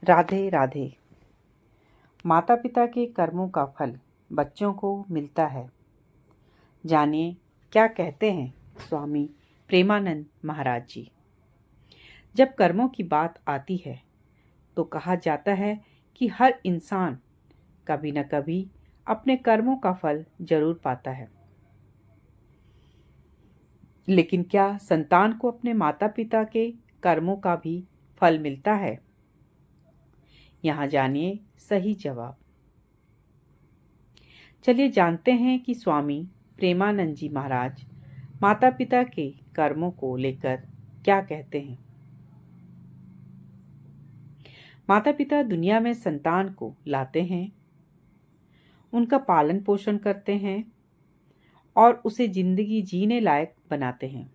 राधे राधे। माता पिता के कर्मों का फल बच्चों को मिलता है। जानिए क्या कहते हैं स्वामी प्रेमानंद महाराज जी। जब कर्मों की बात आती है तो कहा जाता है कि हर इंसान कभी न कभी अपने कर्मों का फल जरूर पाता है। लेकिन क्या संतान को अपने माता पिता के कर्मों का भी फल मिलता है? यहाँ जानिए सही जवाब। चलिए जानते हैं कि स्वामी प्रेमानंद जी महाराज माता पिता के कर्मों को लेकर क्या कहते हैं। माता पिता दुनिया में संतान को लाते हैं, उनका पालन पोषण करते हैं और उसे जिंदगी जीने लायक बनाते हैं।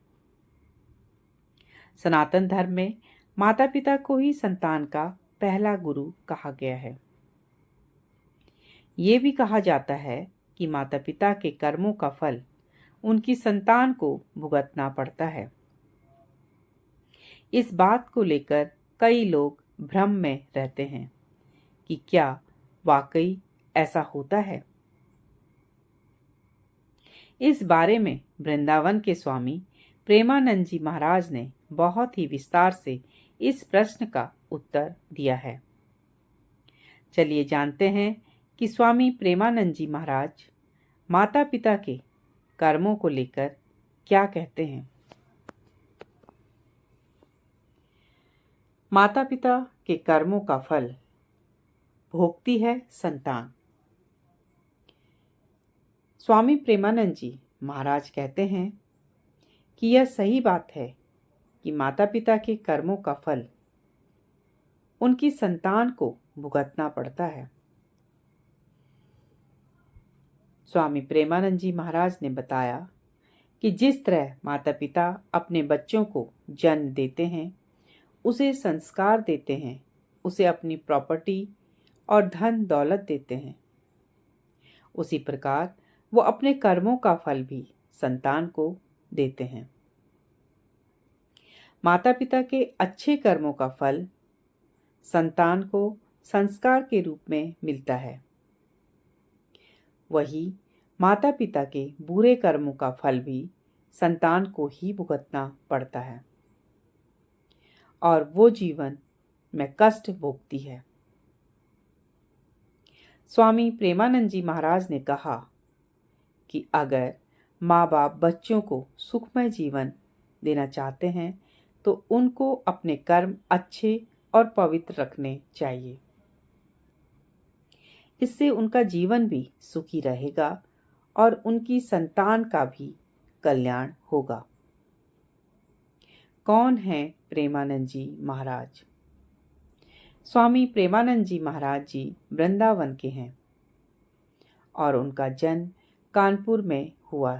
सनातन धर्म में माता पिता को ही संतान का पहला गुरु कहा गया है। ये भी कहा जाता है कि माता पिता के कर्मों का फल उनकी संतान को भुगतना पड़ता है। इस बात को लेकर कई लोग भ्रम में रहते हैं कि क्या वाकई ऐसा होता है। इस बारे में वृंदावन के स्वामी प्रेमानंद जी महाराज ने बहुत ही विस्तार से इस प्रश्न का उत्तर दिया है। चलिए जानते हैं कि स्वामी प्रेमानंद जी महाराज माता पिता के कर्मों को लेकर क्या कहते हैं। माता पिता के कर्मों का फल भोगती है संतान। स्वामी प्रेमानंद जी महाराज कहते हैं कि यह सही बात है कि माता पिता के कर्मों का फल उनकी संतान को भुगतना पड़ता है। स्वामी प्रेमानंद जी महाराज ने बताया कि जिस तरह माता पिता अपने बच्चों को जन्म देते हैं, उसे संस्कार देते हैं, उसे अपनी प्रॉपर्टी और धन दौलत देते हैं, उसी प्रकार वो अपने कर्मों का फल भी संतान को देते हैं। माता पिता के अच्छे कर्मों का फल संतान को संस्कार के रूप में मिलता है। वही माता पिता के बुरे कर्मों का फल भी संतान को ही भुगतना पड़ता है और वो जीवन में कष्ट भोगती है। स्वामी प्रेमानंद जी महाराज ने कहा कि अगर माँ बाप बच्चों को सुखमय जीवन देना चाहते हैं तो उनको अपने कर्म अच्छे और पवित्र रखने चाहिए। इससे उनका जीवन भी सुखी रहेगा और उनकी संतान का भी कल्याण होगा। कौन है प्रेमानंद जी महाराज? स्वामी प्रेमानंद जी महाराज जी वृंदावन के हैं और उनका जन्म कानपुर में हुआ।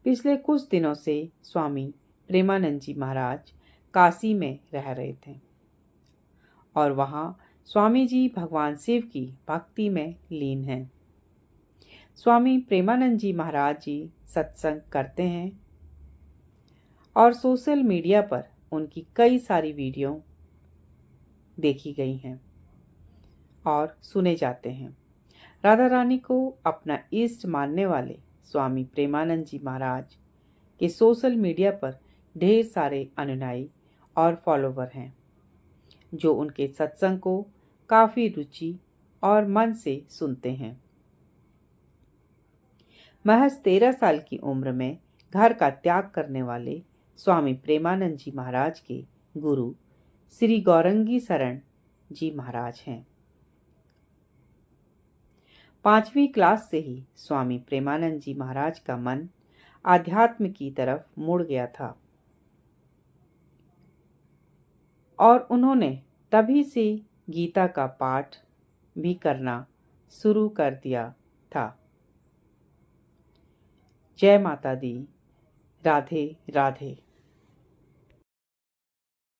पिछले कुछ दिनों से स्वामी प्रेमानंद जी महाराज काशी में रह रहे थे और वहाँ स्वामी जी भगवान शिव की भक्ति में लीन हैं। स्वामी प्रेमानंद जी महाराज जी सत्संग करते हैं और सोशल मीडिया पर उनकी कई सारी वीडियो देखी गई हैं और सुने जाते हैं। राधा रानी को अपना इष्ट मानने वाले स्वामी प्रेमानंद जी महाराज के सोशल मीडिया पर ढेर सारे अनुयायी और फॉलोवर हैं जो उनके सत्संग को काफ़ी रुचि और मन से सुनते हैं। महज 13 साल की उम्र में घर का त्याग करने वाले स्वामी प्रेमानंद जी महाराज के गुरु श्री गौरंगी शरण जी महाराज हैं। 5वीं क्लास से ही स्वामी प्रेमानंद जी महाराज का मन आध्यात्म की तरफ मुड़ गया था और उन्होंने तभी से गीता का पाठ भी करना शुरू कर दिया था। जय माता दी। राधे राधे।